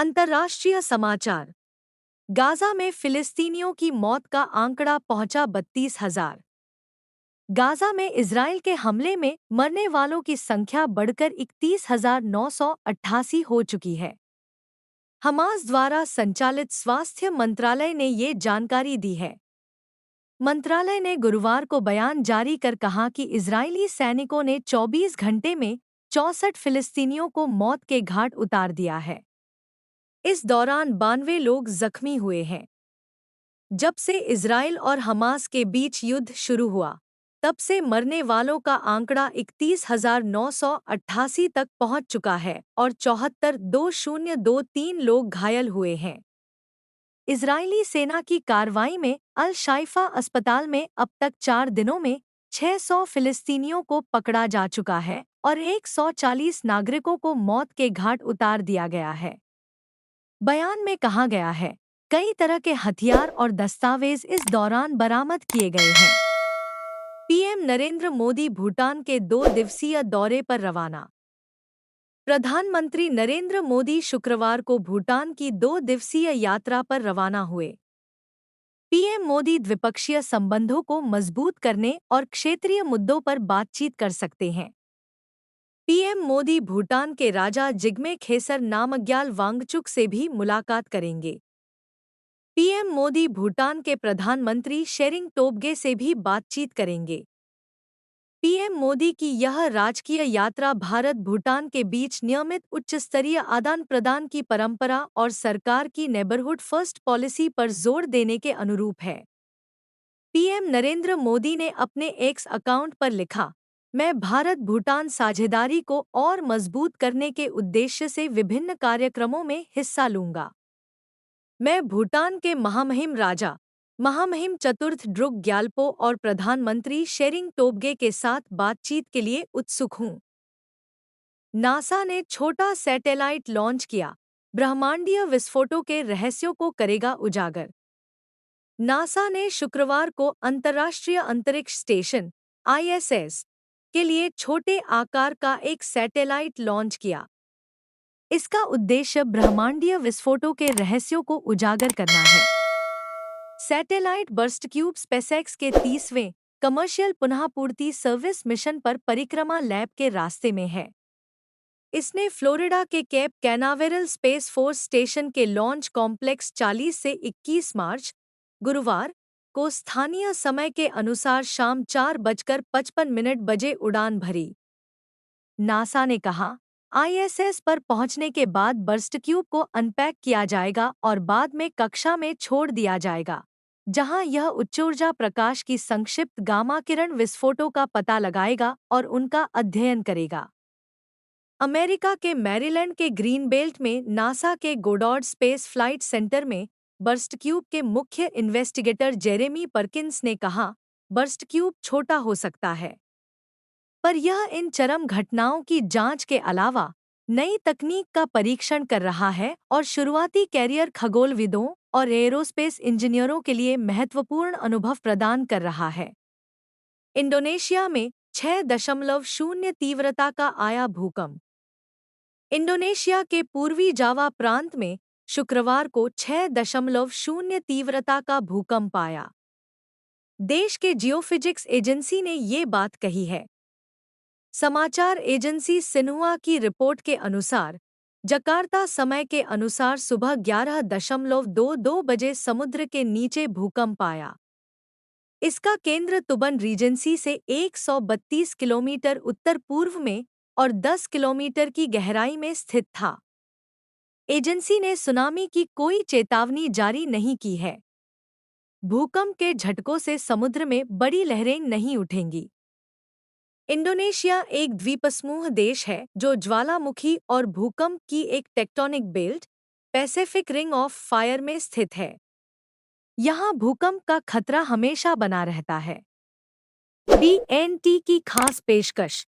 अंतर्राष्ट्रीय समाचार। गाजा में फिलिस्तीनियों की मौत का आंकड़ा पहुंचा 32,000। गाजा में इजराइल के हमले में मरने वालों की संख्या बढ़कर 31,988 हो चुकी है। हमास द्वारा संचालित स्वास्थ्य मंत्रालय ने ये जानकारी दी है। मंत्रालय ने गुरुवार को बयान जारी कर कहा कि इजरायली सैनिकों ने 24 घंटे में 64 फिलिस्तीनियों को मौत के घाट उतार दिया है। इस दौरान 92 लोग जख्मी हुए हैं। जब से इजराइल और हमास के बीच युद्ध शुरू हुआ, तब से मरने वालों का आंकड़ा 31,988 तक पहुंच चुका है और 74,2023 लोग घायल हुए हैं। इजरायली सेना की कार्रवाई में अल शाइफा अस्पताल में अब तक 4 दिनों में 600 फिलिस्तीनियों को पकड़ा जा चुका है और 140 नागरिकों को मौत के घाट उतार दिया गया है। बयान में कहा गया है, कई तरह के हथियार और दस्तावेज इस दौरान बरामद किए गए हैं। पीएम नरेंद्र मोदी भूटान के 2 दिवसीय दौरे पर रवाना। प्रधानमंत्री नरेंद्र मोदी शुक्रवार को भूटान की 2 दिवसीय यात्रा पर रवाना हुए। पीएम मोदी द्विपक्षीय संबंधों को मजबूत करने और क्षेत्रीय मुद्दों पर बातचीत कर सकते हैं। पीएम मोदी भूटान के राजा जिग्मे खेसर नामग्याल वांगचुक से भी मुलाकात करेंगे। पीएम मोदी भूटान के प्रधानमंत्री शेरिंग टोब्गे से भी बातचीत करेंगे। पीएम मोदी की यह राजकीय यात्रा भारत भूटान के बीच नियमित उच्च स्तरीय आदान प्रदान की परंपरा और सरकार की नेबरहुड फर्स्ट पॉलिसी पर जोर देने के अनुरूप है। पीएम नरेंद्र मोदी ने अपने एक्स अकाउंट पर लिखा, मैं भारत भूटान साझेदारी को और मजबूत करने के उद्देश्य से विभिन्न कार्यक्रमों में हिस्सा लूंगा। मैं भूटान के महामहिम राजा महामहिम चतुर्थ ड्रुक ग्यालपो और प्रधानमंत्री शेरिंग टोब्गे के साथ बातचीत के लिए उत्सुक हूं। नासा ने छोटा सैटेलाइट लॉन्च किया, ब्रह्मांडीय विस्फोटों के रहस्यों को करेगा उजागर। नासा ने शुक्रवार को अंतर्राष्ट्रीय अंतरिक्ष स्टेशन (ISS) के लिए छोटे आकार का एक सैटेलाइट लॉन्च किया। इसका उद्देश्य ब्रह्मांडीय विस्फोटों के रहस्यों को उजागर करना है। सैटेलाइट बर्स्टक्यूब स्पेसएक्स के 30वें कमर्शियल पुनःपूर्ति सर्विस मिशन पर परिक्रमा लैब के रास्ते में है। इसने फ्लोरिडा के Cape Canaveral Space Force Station के लॉन्च कॉम्प्लेक्स 40 से 21 मार्च, गुरुवार, को स्थानीय समय के अनुसार शाम 4:55 बजे उड़ान भरी। नासा ने कहा, ISS पर पहुंचने के बाद बर्स्टक्यूब को अनपैक किया जाएगा और बाद में कक्षा में छोड़ दिया जाएगा, जहां यह उच्चऊर्जा प्रकाश की संक्षिप्त गामा किरण विस्फोटों का पता लगाएगा और उनका अध्ययन करेगा। अमेरिका के मैरीलैंड के ग्रीन बेल्ट में नासा के गोडॉर्ड स्पेस फ्लाइट सेंटर में बर्स्टक्यूब के मुख्य इन्वेस्टिगेटर जेरेमी परकिंस ने कहा, बर्स्टक्यूब छोटा हो सकता है, पर यह इन चरम घटनाओं की जांच के अलावा नई तकनीक का परीक्षण कर रहा है और शुरुआती कैरियर खगोलविदों और एरोस्पेस इंजीनियरों के लिए महत्वपूर्ण अनुभव प्रदान कर रहा है। इंडोनेशिया में 6.0 तीव्रता का आया भूकंप। इंडोनेशिया के पूर्वी जावा प्रांत में शुक्रवार को 6.0 तीव्रता का भूकंप आया। देश के जियोफिजिक्स एजेंसी ने ये बात कही है। समाचार एजेंसी सिन्हुआ की रिपोर्ट के अनुसार जकार्ता समय के अनुसार सुबह 11:22 बजे समुद्र के नीचे भूकंप आया। इसका केंद्र तुबन रीजेंसी से 132 किलोमीटर उत्तर पूर्व में और 10 किलोमीटर की गहराई में स्थित था। एजेंसी ने सुनामी की कोई चेतावनी जारी नहीं की है। भूकंप के झटकों से समुद्र में बड़ी लहरें नहीं उठेंगी। इंडोनेशिया एक द्वीपसमूह देश है जो ज्वालामुखी और भूकंप की एक tectonic belt, Pacific ring of fire में स्थित है। यहाँ भूकंप का खतरा हमेशा बना रहता है। BNT की खास पेशकश।